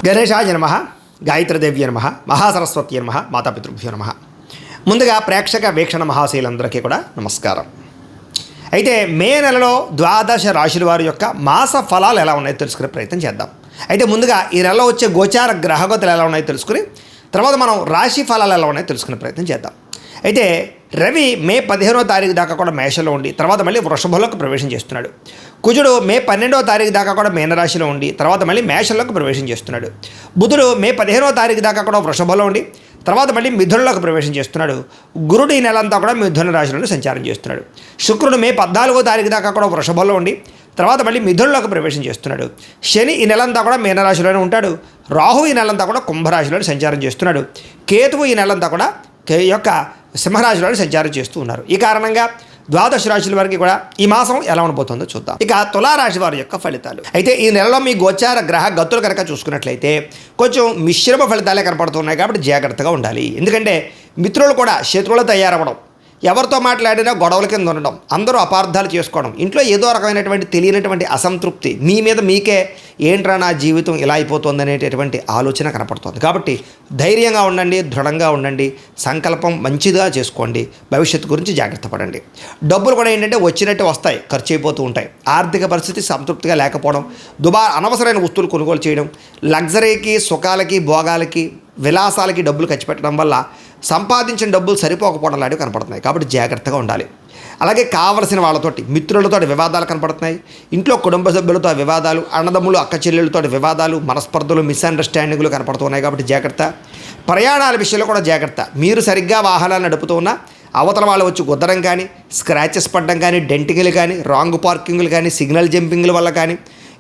గణేశాయ నమః, గాయత్రీదేవ్య నమః, మహాసరస్వతి నమః, మాతాపితృభ్యో నమః. ముందుగా ప్రేక్షక వీక్షణ మహాశీలందరికీ కూడా నమస్కారం. అయితే మే నెలలో ద్వాదశ రాశుల వారి యొక్క మాస ఫలాలు ఎలా ఉన్నాయో తెలుసుకునే ప్రయత్నం చేద్దాం. అయితే ముందుగా ఈ నెలలో వచ్చే గోచార గ్రహగతులు ఎలా ఉన్నాయో తెలుసుకుని తర్వాత మనం రాశి ఫలాలు ఎలా ఉన్నాయో తెలుసుకునే ప్రయత్నం చేద్దాం. అయితే రవి మే 15వ తారీఖు దాకా కూడా మేషంలో ఉండి తర్వాత మళ్ళీ వృషభంలోకి ప్రవేశం చేస్తున్నాడు. కుజుడు మే 12వ తారీఖు దాకా కూడా మీనరాశిలో ఉండి తర్వాత మళ్ళీ మేషంలోకి ప్రవేశం చేస్తున్నాడు. బుధుడు మే 15వ తారీఖు దాకా కూడా వృషభంలో ఉండి తర్వాత మళ్ళీ మిథునంలోకి ప్రవేశం చేస్తున్నాడు. గురుడు ఈ నెలంతా కూడా మిథున రాశిలోనే సంచారం చేస్తున్నాడు. శుక్రుడు మే 14వ తారీఖు దాకా కూడా వృషభంలో ఉండి తర్వాత మళ్ళీ మిథునంలోకి ప్రవేశం చేస్తున్నాడు. శని ఈ నెలంతా కూడా మీనరాశిలోనే ఉంటాడు. రాహు ఈ నెలంతా కూడా కుంభరాశిలోనే సంచారం చేస్తున్నాడు. కేతువు ఈ నెలంతా కూడా యొక్క సింహరాశిలో సంచారం చేస్తూ ఉన్నారు. ఈ కారణంగా ద్వాదశ రాశుల వారికి కూడా ఈ మాసం ఎలా ఉండబోతుందో చూద్దాం. ఇక తులారాశి వారి యొక్క ఫలితాలు. అయితే ఈ నెలలో మీ గోచార గ్రహ గతులు కనుక చూసుకున్నట్లయితే కొంచెం మిశ్రమ ఫలితాలే కనపడుతున్నాయి కాబట్టి జాగ్రత్తగా ఉండాలి. ఎందుకంటే మిత్రులు కూడా శత్రువులు తయారవ్వడం, ఎవరితో మాట్లాడినా గొడవల కింద ఉండడం, అందరూ అపార్థాలు చేసుకోవడం, ఇంట్లో ఏదో రకమైనటువంటి తెలియనటువంటి అసంతృప్తి, మీ మీద మీకే ఏంట్రా నా జీవితం ఇలా అయిపోతుంది అనేటటువంటి ఆలోచన కనపడుతుంది. కాబట్టి ధైర్యంగా ఉండండి, దృఢంగా ఉండండి, సంకల్పం మంచిగా చేసుకోండి, భవిష్యత్తు గురించి జాగ్రత్త పడండి. డబ్బులు కూడా ఏంటంటే వచ్చినట్టు వస్తాయి, ఖర్చు అయిపోతూ ఉంటాయి. ఆర్థిక పరిస్థితి సంతృప్తిగా లేకపోవడం, అనవసరమైన వస్తువులు కొనుగోలు చేయడం, లగ్జరీకి, సుఖాలకి, భోగాలకి, విలాసాలకి డబ్బులు ఖర్చు పెట్టడం వల్ల సంపాదించిన డబ్బులు సరిపోకపోవడం లాంటివి కనపడుతున్నాయి. కాబట్టి జాగ్రత్తగా ఉండాలి. అలాగే కావలసిన వాళ్ళతోటి, మిత్రులతో వివాదాలు కనపడుతున్నాయి. ఇంట్లో కుటుంబ సభ్యులతో వివాదాలు, అన్నదమ్ములు అక్క చెల్లెళ్ళతో వివాదాలు, మనస్పర్ధలు, మిస్అండర్స్టాండింగ్లు కనపడుతున్నాయి. కాబట్టి జాగ్రత్త. ప్రయాణాల విషయంలో కూడా జాగ్రత్త. మీరు సరిగ్గా వాహనాలు నడుపుతూ ఉన్నా అవతల వాళ్ళు వచ్చి గుద్దడం కానీ, స్క్రాచెస్ పడడం కానీ, డెంటింగ్లు కానీ, రాంగ్ పార్కింగ్లు కానీ, సిగ్నల్ జంపింగ్ల వల్ల కానీ,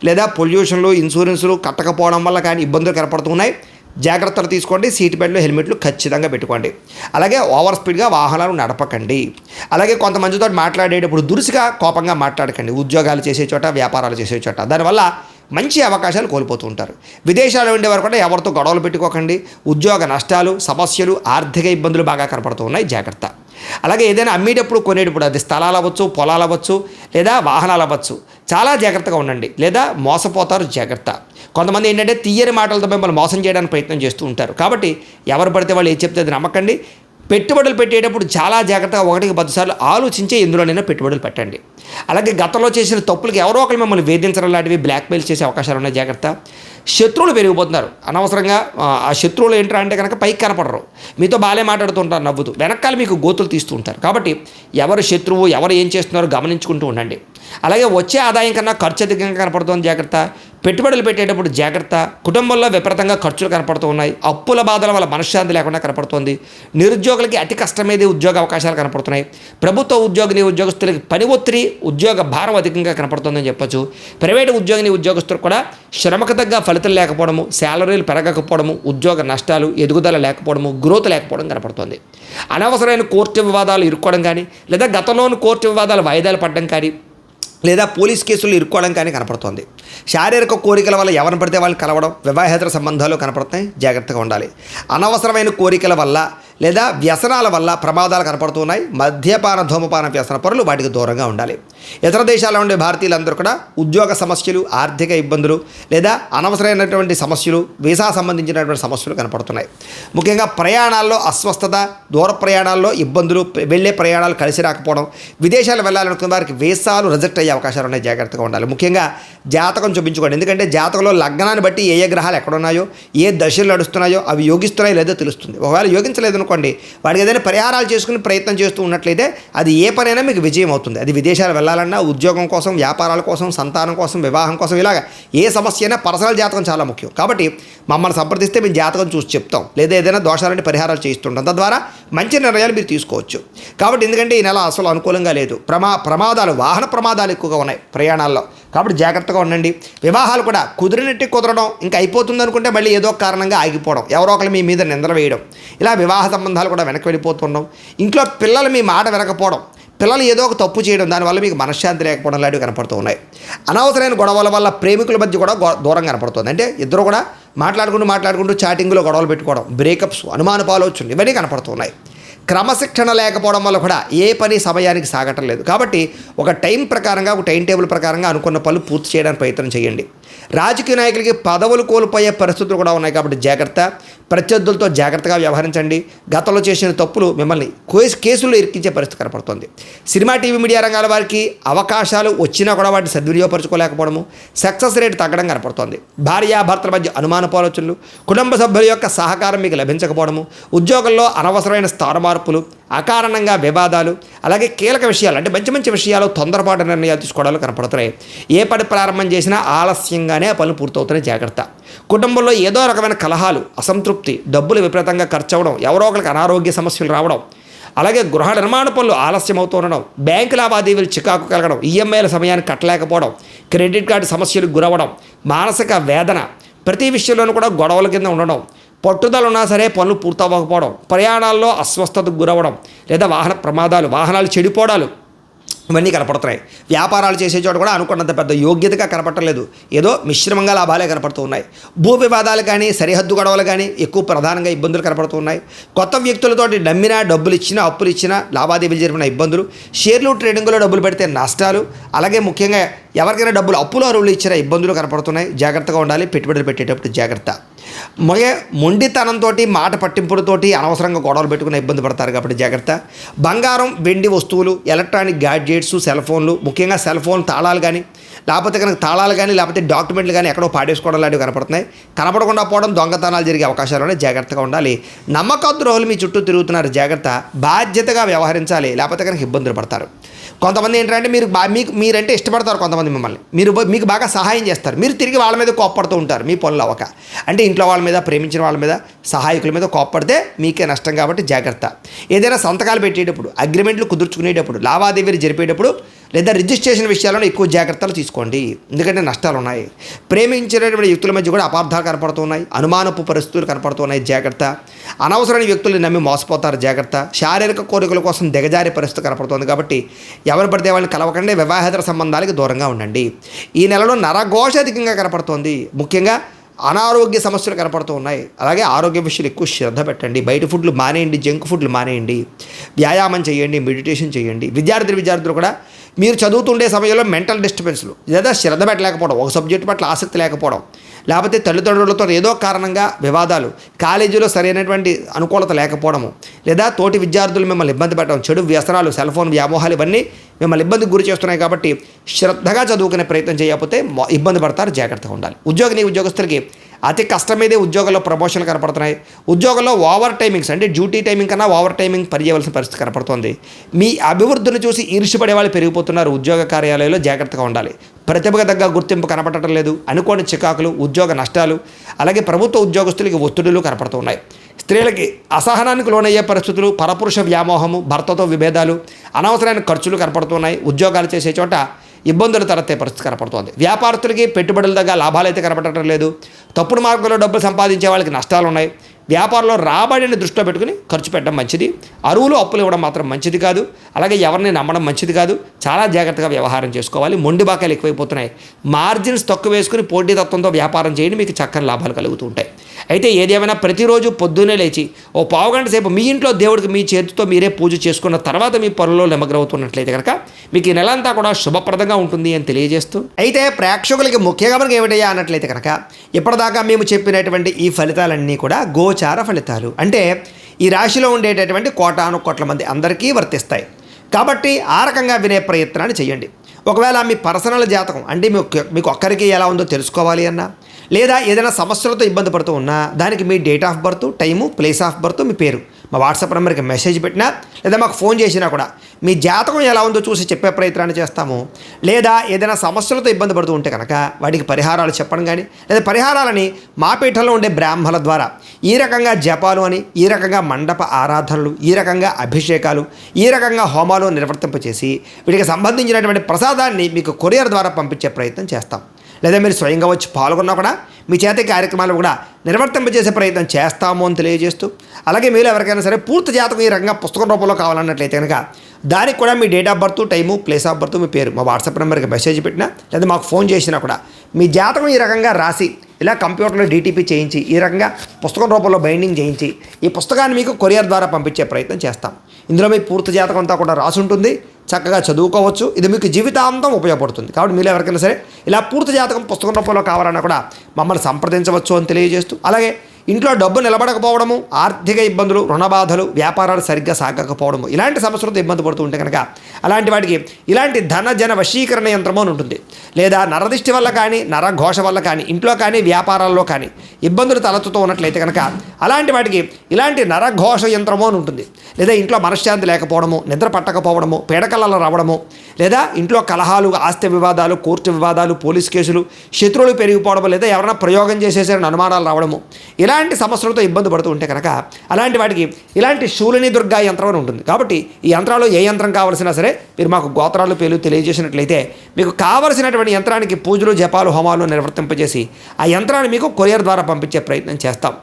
లేదా పొల్యూషన్లు, ఇన్సూరెన్సులు కట్టకపోవడం వల్ల కానీ ఇబ్బందులు కనపడుతున్నాయి. జాగ్రత్తలు తీసుకోండి. సీట్ బెల్ట్లు, హెల్మెట్లు ఖచ్చితంగా పెట్టుకోండి. అలాగే ఓవర్ స్పీడ్గా వాహనాలు నడపకండి. అలాగే కొంతమందితో మాట్లాడేటప్పుడు దురుసుగా, కోపంగా మాట్లాడకండి. ఉద్యోగాలు చేసే చోట, వ్యాపారాలు చేసే చోట దానివల్ల మంచి అవకాశాలు కోల్పోతూ ఉంటారు. విదేశాల్లో ఉండేవారు కూడా ఎవరితో గొడవలు పెట్టుకోకండి. ఉద్యోగ నష్టాలు, సమస్యలు, ఆర్థిక ఇబ్బందులు బాగా కనపడుతూ ఉన్నాయి. జాగ్రత్త. అలాగే ఏదైనా అమ్మేటప్పుడు, కొనేటప్పుడు, అది స్థలాలు అవ్వచ్చు, పొలాలు అవ్వచ్చు, లేదా వాహనాలు అవ్వచ్చు, చాలా జాగ్రత్తగా ఉండండి, లేదా మోసపోతారు. జాగ్రత్త. కొంతమంది ఏంటంటే తీయని మాటలతో మిమ్మల్ని మోసం చేయడానికి ప్రయత్నం చేస్తూ ఉంటారు. కాబట్టి ఎవరు పడితే వాళ్ళు ఏం చెప్తే అది నమ్మకండి. పెట్టుబడులు పెట్టేటప్పుడు చాలా జాగ్రత్తగా 1-10 సార్లు ఆలోచించే ఎందులోనైనా పెట్టుబడులు పెట్టండి. అలాగే గతంలో చేసిన తప్పులకి ఎవరో ఒకరు మిమ్మల్ని వేధించడం లాంటివి, బ్లాక్మెయిల్ చేసే అవకాశాలు ఉన్నాయి. జాగ్రత్త. శత్రువులు పెరిగిపోతున్నారు అనవసరంగా. ఆ శత్రువులు ఏంట్రా అంటే కనుక పైకి కనపడరు, మీతో బాగానే మాట్లాడుతుంటారు నవ్వుతూ, వెనకాల మీకు గోతులు తీస్తూ ఉంటారు. కాబట్టి ఎవరు శత్రువు, ఎవరు ఏం చేస్తున్నారో గమనించుకుంటూ ఉండండి. అలాగే వచ్చే ఆదాయం కన్నా ఖర్చు అధికంగా కనపడుతుంది. జాగ్రత్త. పెట్టుబడులు పెట్టేటప్పుడు జాగ్రత్త. కుటుంబంలో విపరీతంగా ఖర్చులు కనపడుతూ ఉన్నాయి. అప్పుల బాధల వల్ల మనశ్శాంతి లేకుండా కనపడుతుంది. నిరుద్యోగులకి అతి కష్టమేది ఉద్యోగ అవకాశాలు కనపడుతున్నాయి. ప్రభుత్వ ఉద్యోగస్తులకి పని ఒత్తిడి, ఉద్యోగ భారం అధికంగా కనపడుతుందని చెప్పొచ్చు. ప్రైవేటు ఉద్యోగస్తులకు కూడా శ్రమకు తగ్గ ఫలితం లేకపోవడము, శాలరీలు పెరగకపోవడము, ఉద్యోగ నష్టాలు, ఎదుగుదల లేకపోవడము, గ్రోత్ లేకపోవడం కనపడుతుంది. అనవసరమైన కోర్టు వివాదాలు ఇరుక్కోవడం కానీ, లేదా గతంలోని కోర్టు వివాదాలు వాయిదాలు పడడం కానీ, లేదా పోలీస్ కేసులు ఇరుక్కోవడం కానీ కనపడుతోంది. శారీరక కోరికల వల్ల ఎవరిని పడితే వాళ్ళని కలవడం, వివాహేతర సంబంధాలు కనపడుతున్నాయి. జాగ్రత్తగా ఉండాలి. అనవసరమైన కోరికల వల్ల లేదా వ్యసనాల వల్ల ప్రమాదాలు కనపడుతున్నాయి. మద్యపాన, ధూమపాన వ్యసన పరులు వాటికి దూరంగా ఉండాలి. ఇతర దేశాల్లో ఉండే భారతీయులందరూ కూడా ఉద్యోగ సమస్యలు, ఆర్థిక ఇబ్బందులు, లేదా అనవసరమైనటువంటి సమస్యలు, వీసా సంబంధించినటువంటి సమస్యలు కనపడుతున్నాయి. ముఖ్యంగా ప్రయాణాల్లో అస్వస్థత, దూర ప్రయాణాల్లో ఇబ్బందులు, వెళ్ళే ప్రయాణాలు కలిసి రాకపోవడం, విదేశాలు వెళ్ళాలనుకున్న వారికి వీసాలు రిజెక్ట్ అయ్యే అవకాశాలు ఉన్నాయి. జాగ్రత్తగా ఉండాలి. ముఖ్యంగా జాతకం చూపించుకోండి. ఎందుకంటే జాతకంలో లగ్నాన్ని బట్టి ఏ గ్రహాలు ఎక్కడున్నాయో, ఏ దశలు నడుస్తున్నాయో అవి యోగిస్తున్నాయో లేదో తెలుస్తుంది. ఒకవేళ యోగించలేదు అనుకోండి, వాడికి ఏదైనా పరిహారాలు చేసుకుని ప్రయత్నం చేస్తూ ఉన్నట్లయితే అది ఏ పనైనా మీకు విజయం అవుతుంది. అది విదేశాలు వెళ్ళాలన్నా, ఉద్యోగం కోసం, వ్యాపారాల కోసం, సంతానం కోసం, వివాహం కోసం, ఇలాగ ఏ సమస్య అయినా పర్సనల్ జాతకం చాలా ముఖ్యం. కాబట్టి మమ్మల్ని సంప్రదిస్తే మేము జాతకం చూసి చెప్తాం, లేదా ఏదైనా దోషాలంటే పరిహారాలు చేస్తుంటాం. తద్వారా మంచి నిర్ణయాలు మీరు తీసుకోవచ్చు. కాబట్టి ఎందుకంటే ఈ నెల అసలు అనుకూలంగా లేదు. ప్రమాదాలు, వాహన ప్రమాదాలు ఎక్కువగా ఉన్నాయి ప్రయాణాల్లో. కాబట్టి జాగ్రత్తగా ఉండండి. వివాహాలు కూడా కుదిరినట్టు కుదరడం, ఇంకా అయిపోతుంది అనుకుంటే మళ్ళీ ఏదో కారణంగా ఆగిపోవడం, ఎవరో ఒకరు మీ మీద నిందలు వేయడం, ఇలా వివాహ సంబంధాలు కూడా వెనక్కి వెళ్ళిపోతుండడం, ఇంట్లో పిల్లలు మీ మాట వినకపోవడం, పిల్లలు ఏదో ఒక తప్పు చేయడం, దానివల్ల మీకు మనశ్శాంతి లేకపోవడం లాంటివి కనపడుతూ ఉన్నాయి. అనవసరమైన గొడవల వల్ల ప్రేమికుల మధ్య కూడా దూరం కనపడుతుంది. అంటే ఇద్దరు కూడా మాట్లాడుకుంటూ చాటింగ్లో గొడవలు పెట్టుకోవడం, బ్రేకప్స్, అనుమానపు ఆలోచనలు ఇవన్నీ కనపడుతున్నాయి. క్రమశిక్షణ లేకపోవడం వల్ల కూడా ఏ పని సమయానికి సాగటం లేదు. కాబట్టి ఒక టైం ప్రకారంగా, ఒక టైం టేబుల్ ప్రకారంగా అనుకున్న పనులు పూర్తి చేయడానికి ప్రయత్నం చేయండి. రాజకీయ నాయకులకి పదవులు కోల్పోయే పరిస్థితులు కూడా ఉన్నాయి కాబట్టి జాగ్రత్త. ప్రత్యర్థులతో జాగ్రత్తగా వ్యవహరించండి. గతంలో చేసిన తప్పులు మిమ్మల్ని కేసుల్లో ఇరికించే పరిస్థితి కనపడుతుంది. సినిమా, టీవీ, మీడియా రంగాల వారికి అవకాశాలు వచ్చినా కూడా వాటిని సద్వినియోగపరచుకోలేకపోవడము, సక్సెస్ రేట్ తగ్గడం కనపడుతోంది. భార్యాభర్తల మధ్య అనుమాన ఆలోచనలు, కుటుంబ సభ్యుల యొక్క సహకారం మీకు లభించకపోవడము, ఉద్యోగంలో అనవసరమైన స్థాన మార్పులు, అకారణంగా వివాదాలు, అలాగే కీలక విషయాలు అంటే మంచి మంచి విషయాలు తొందరపాటు నిర్ణయాలు తీసుకోవడాలు కనపడుతున్నాయి. ఏ పని ప్రారంభం చేసినా ఆలస్యంగానే ఆ పనులు పూర్తవుతున్నాయి. జాగ్రత్త. కుటుంబంలో ఏదో రకమైన కలహాలు, అసంతృప్తి, డబ్బులు విపరీతంగా ఖర్చు అవ్వడం, ఎవరో ఒకరికి అనారోగ్య సమస్యలు రావడం, అలాగే గృహ నిర్మాణ పనులు ఆలస్యం అవుతూ ఉండడం, బ్యాంకు లావాదేవీలు చికాకు కలగడం, ఈఎంఐల సమయానికి కట్టలేకపోవడం, క్రెడిట్ కార్డు సమస్యలకు గురవడం, మానసిక వేదన, ప్రతి విషయంలోనూ కూడా గొడవల కింద ఉండడం, పట్టుదల ఉన్నా సరే పనులు పూర్తవ్వకపోవడం, ప్రయాణాల్లో అస్వస్థతకు గురవడం, లేదా వాహన ప్రమాదాలు, వాహనాలు చెడిపోవడాలు ఇవన్నీ కనపడుతున్నాయి. వ్యాపారాలు చేసే చోట కూడా అనుకున్నంత పెద్ద యోగ్యతగా కనపడలేదు. ఏదో మిశ్రమంగా లాభాలే కనపడుతూ ఉన్నాయి. భూ వివాదాలు కానీ, సరిహద్దు గొడవలు కానీ ఎక్కువ ప్రధానంగా ఇబ్బందులు కనపడుతూ ఉన్నాయి. కొత్త వ్యక్తులతోటి నమ్మినా, డబ్బులు ఇచ్చినా, అప్పులు ఇచ్చినా, లావాదేవీలు జరిపిన ఇబ్బందులు, షేర్లు ట్రేడింగ్లో డబ్బులు పెడితే నష్టాలు, అలాగే ముఖ్యంగా ఎవరికైనా డబ్బులు అప్పులు అరువులు ఇచ్చిన ఇబ్బందులు కనపడుతున్నాయి. జాగ్రత్తగా ఉండాలి. పెట్టుబడులు పెట్టేటప్పుడు జాగ్రత్త. మొండితనంతో, మాట పట్టింపులతోటి అనవసరంగా గొడవలు పెట్టుకుని ఇబ్బంది పడతారు కాబట్టి జాగ్రత్త. బంగారం, వెండి వస్తువులు, ఎలక్ట్రానిక్ గ్యాడ్జెట్స్, సెల్ ఫోన్లు, ముఖ్యంగా సెల్ ఫోన్ తాళాలు కానీ, లేకపోతే డాక్యుమెంట్లు కానీ ఎక్కడో పాడేసుకోవడం లాంటివి కనపడుతున్నాయి. కనపడకుండా పోవడం, దొంగతనాలు జరిగే అవకాశాలు ఉన్నాయి. జాగ్రత్తగా ఉండాలి. నమ్మకద్రోహులు మీ చుట్టూ తిరుగుతున్నారు. జాగ్రత్త. బాధ్యతగా వ్యవహరించాలి, లేకపోతే కనుక ఇబ్బందులు పడతారు. కొంతమంది ఏంటంటే మీరంటే ఇష్టపడతారు. కొంతమంది మిమ్మల్ని మీకు బాగా సహాయం చేస్తారు. మీరు తిరిగి వాళ్ళ మీద కోప్పడుతూ ఉంటారు. మీ పనులు అవ్వక అంటే ఇంట్లో వాళ్ళ మీద, ప్రేమించిన వాళ్ళ మీద, సహాయకుల మీద కోప్పడితే మీకే నష్టం. కాబట్టి జాగ్రత్త. ఏదైనా సంతకాలు పెట్టేటప్పుడు, అగ్రిమెంట్లు కుదుర్చుకునేటప్పుడు, లావాదేవీలు జరిపేటప్పుడు, లేదా రిజిస్ట్రేషన్ విషయాలను ఎక్కువ జాగ్రత్తలు తీసుకోండి. ఎందుకంటే నష్టాలు ఉన్నాయి. ప్రేమించినటువంటి వ్యక్తుల మధ్య కూడా అపార్థాలు కనపడుతున్నాయి. అనుమానపు పరిస్థితులు కనపడుతున్నాయి. జాగ్రత్త. అనవసరమైన వ్యక్తులు నమ్మి మోసపోతారు. జాగ్రత్త. శారీరక కోరికల కోసం దిగజారే పరిస్థితి కనపడుతుంది. కాబట్టి ఎవరు పడితే వాళ్ళని కలవకండి. వివాహేతర సంబంధాలకు దూరంగా ఉండండి. ఈ నెలలో నరఘోష అధికంగా కనపడుతోంది. ముఖ్యంగా అనారోగ్య సమస్యలు కనపడుతూ ఉన్నాయి. అలాగే ఆరోగ్య విషయాలు ఎక్కువ శ్రద్ధ పెట్టండి. బయట ఫుడ్లు మానేయండి, జంక్ ఫుడ్లు మానేయండి, వ్యాయామం చేయండి, మెడిటేషన్ చేయండి. విద్యార్థులు కూడా మీరు చదువుతుండే సమయంలో మెంటల్ డిస్టర్బెన్స్లు, లేదా శ్రద్ధ పెట్టలేకపోవడం, ఒక సబ్జెక్టు పట్ల ఆసక్తి లేకపోవడం, లేకపోతే తల్లిదండ్రులతో ఏదో కారణంగా వివాదాలు, కాలేజీలో సరైనటువంటి అనుకూలత లేకపోవడము, లేదా తోటి విద్యార్థులు మిమ్మల్ని ఇబ్బంది పెట్టడం, చెడు వ్యసనాలు, సెల్ ఫోన్ వ్యామోహాలు ఇవన్నీ మిమ్మల్ని ఇబ్బందికి గురి చేస్తున్నాయి. కాబట్టి శ్రద్ధగా చదువుకునే ప్రయత్నం చేయకపోతే ఇబ్బంది పడతారు. జాగ్రత్తగా ఉండాలి. ఉద్యోగస్తులకి అతి కష్టమేదే ఉద్యోగంలో ప్రమోషన్లు కనపడుతున్నాయి. ఉద్యోగంలో ఓవర్ టైమింగ్స్ అంటే డ్యూటీ టైమింగ్ కన్నా ఓవర్ టైమింగ్ పనిచేయవలసిన పరిస్థితి కనపడుతోంది. మీ అభివృద్ధిని చూసి ఈర్ష్యపడే వాళ్ళు పెరిగిపోతున్నారు. ఉద్యోగ కార్యాలయంలో జాగ్రత్తగా ఉండాలి. ప్రతిభకు తగ్గ గుర్తింపు కనపడటం లేదు. అనుకోని చికాకులు, ఉద్యోగ నష్టాలు, అలాగే ప్రభుత్వ ఉద్యోగస్తులకి ఒత్తిడులు కనపడుతున్నాయి. స్త్రీలకి అసహనానికి లోనయ్యే పరిస్థితులు, పరపురుష వ్యామోహము, భర్తతో విభేదాలు, అనవసరమైన ఖర్చులు కనపడుతున్నాయి. ఉద్యోగాలు చేసే చోట ఇబ్బందులు తలెత్తే పరిస్థితి కనపడుతోంది. వ్యాపారస్తులకి పెట్టుబడుల దగ్గర లాభాలు అయితే కనపడటం లేదు. తప్పుడు మార్గంలో డబ్బులు సంపాదించే వాళ్ళకి నష్టాలు ఉన్నాయి. వ్యాపారంలో రాబడిని దృష్టిలో పెట్టుకుని ఖర్చు పెట్టడం మంచిది. అరువులు, అప్పులు ఇవ్వడం మాత్రం మంచిది కాదు. అలాగే ఎవరిని నమ్మడం మంచిది కాదు. చాలా జాగ్రత్తగా వ్యవహారం చేసుకోవాలి. మొండి బాకాలు ఎక్కువైపోతున్నాయి. మార్జిన్స్ తక్కువ వేసుకుని పోటీతత్వంతో వ్యాపారం చేయండి. మీకు చక్కని లాభాలు కలుగుతూ ఉంటాయి. అయితే ఏదేమైనా ప్రతిరోజు పొద్దున్నే లేచి ఓ పావుగంట సేపు మీ ఇంట్లో దేవుడికి మీ చేతితో మీరే పూజ చేసుకున్న తర్వాత మీ పనుల్లో నిమగ్నమవుతున్నట్లయితే కనుక మీకు ఈ నెల అంతా కూడా శుభప్రదంగా ఉంటుంది అని తెలియజేస్తూ, అయితే ప్రేక్షకులకి ముఖ్యంగా మనకి ఏమిటయ్యా అన్నట్లయితే కనుక ఇప్పటిదాకా మేము చెప్పినటువంటి ఈ ఫలితాలన్నీ కూడా గోచార ఫలితాలు. అంటే ఈ రాశిలో ఉండేటటువంటి కోటాను కోట్ల మంది అందరికీ వర్తిస్తాయి. కాబట్టి ఆ రకంగా వినే ప్రయత్నాన్ని చేయండి. ఒకవేళ మీ పర్సనల్ జాతకం అంటే మీకు ఒక్కరికి ఎలా ఉందో తెలుసుకోవాలి అన్నా, లేదా ఏదైనా సమస్యలతో ఇబ్బంది పడుతూ ఉన్నా దానికి మీ date of birth, time, place of birth, మీ పేరు మా వాట్సాప్ నెంబర్కి మెసేజ్ పెట్టినా, లేదా మాకు ఫోన్ చేసినా కూడా మీ జాతకం ఎలా ఉందో చూసి చెప్పే ప్రయత్నాన్ని చేస్తాము. లేదా ఏదైనా సమస్యలతో ఇబ్బంది పడుతూ ఉంటే కనుక వాటికి పరిహారాలు చెప్పడం కానీ, లేదా పరిహారాలని మా పీఠంలో ఉండే బ్రాహ్మణుల ద్వారా ఈ రకంగా జపాలు అని, ఈ రకంగా మండప ఆరాధనలు, ఈ రకంగా అభిషేకాలు, ఈ రకంగా హోమాలు నిర్వర్తింపచేసి వీటికి సంబంధించినటువంటి ప్రసాదాన్ని మీకు కొరియర్ ద్వారా పంపించే ప్రయత్నం చేస్తాం. లేదా మీరు స్వయంగా వచ్చి పాల్గొన్నా కూడా మీ చేత కార్యక్రమాలు కూడా నిర్వర్తింపజేసే ప్రయత్నం చేస్తాము అని తెలియజేస్తూ, అలాగే మీరు ఎవరికైనా సరే పూర్తి జాతకం ఈ రకంగా పుస్తకం రూపంలో కావాలన్నట్లయితే కనుక దానికి కూడా మీ date of birth, time, place of birth, మీ పేరు మా వాట్సాప్ నెంబర్కి మెసేజ్ పెట్టినా, లేదా మాకు ఫోన్ చేసినా కూడా మీ జాతకం ఈ రకంగా రాసి ఇలా కంప్యూటర్లో డీటీపీ చేయించి ఈ రకంగా పుస్తకం రూపంలో బైండింగ్ చేయించి ఈ పుస్తకాన్ని మీకు కొరియర్ ద్వారా పంపించే ప్రయత్నం చేస్తాం. ఇందులో మీ పూర్తి జాతకం అంతా కూడా రాసి ఉంటుంది, చక్కగా చదువుకోవచ్చు. ఇది మీకు జీవితాంతం ఉపయోగపడుతుంది. కాబట్టి మీరు ఎవరికైనా సరే ఇలా పూర్తి జాతకం పుస్తకం రూపంలో కావాలన్నా కూడా మమ్మల్ని సంప్రదించవచ్చు అని తెలియజేస్తూ, అలాగే ఇంట్లో డబ్బు నిలబడకపోవడము, ఆర్థిక ఇబ్బందులు, రుణ బాధలు, వ్యాపారాలు సరిగ్గా సాగకపోవడము, ఇలాంటి సమస్యలతో ఇబ్బంది పడుతూ ఉంటే కనుక అలాంటి వాటికి ఇలాంటి ధన జన వశీకరణ యంత్రము అని ఉంటుంది. లేదా నరదిష్టి వల్ల కానీ, నరఘోష వల్ల కానీ, ఇంట్లో కానీ వ్యాపారాల్లో కానీ ఇబ్బందులు తలెత్తుతూ ఉన్నట్లయితే కనుక అలాంటి వాటికి ఇలాంటి నరఘోష యంత్రము అని ఉంటుంది. లేదా ఇంట్లో మనశ్శాంతి లేకపోవడము, నిద్ర పట్టకపోవడము, పీడకలలు రావడము, లేదా ఇంట్లో కలహాలు, ఆస్తి వివాదాలు, కోర్టు వివాదాలు, పోలీస్ కేసులు, శత్రువులు పెరిగిపోవడము, లేదా ఎవరైనా ప్రయోగం చేసేసారని అనుమానాలు రావడము, ఇలాంటి సమస్యలతో ఇబ్బంది పడుతూ ఉంటే కనుక అలాంటి వాటికి ఇలాంటి శూలిని దుర్గా యంత్రం అని ఉంటుంది. కాబట్టి ఈ యంత్రాలు ఏ యంత్రం కావాల్సినా సరే మీరు మాకు గోత్రాలు పేర్లు తెలియజేసినట్లయితే మీకు కావలసినటువంటి యంత్రానికి పూజలు, జపాలు, హోమాలు నిర్వర్తింపజేసి ఆ యంత్రాన్ని మీకు కొరియర్ ద్వారా పంపించే ప్రయత్నం చేస్తాం.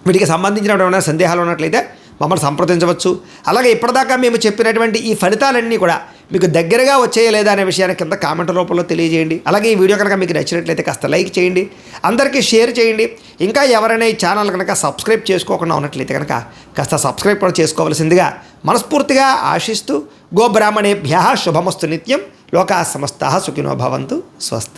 వీటికి సంబంధించినటువంటి సందేహాలు ఉన్నట్లయితే మమ్మల్ని సంప్రదించవచ్చు. అలాగే ఇప్పటిదాకా మేము చెప్పినటువంటి ఈ ఫలితాలన్నీ కూడా మీకు దగ్గరగా వచ్చేయా లేదా అనే విషయాన్ని కింద కామెంట్ రూపంలో తెలియజేయండి. అలాగే ఈ వీడియో కనుక మీకు నచ్చినట్లయితే కాస్త లైక్ చేయండి, అందరికీ షేర్ చేయండి. ఇంకా ఎవరైనా ఈ ఛానల్ కనుక సబ్స్క్రైబ్ చేసుకోకుండా ఉన్నట్లయితే కనుక కాస్త సబ్స్క్రైబ్ కూడా చేసుకోవాల్సిందిగా మనస్ఫూర్తిగా ఆశిస్తూ, గోబ్రాహ్మణేభ్యః శుభమస్తు నిత్యం, లోకాః సమస్తాః సుఖినో భవంతు. స్వస్తి.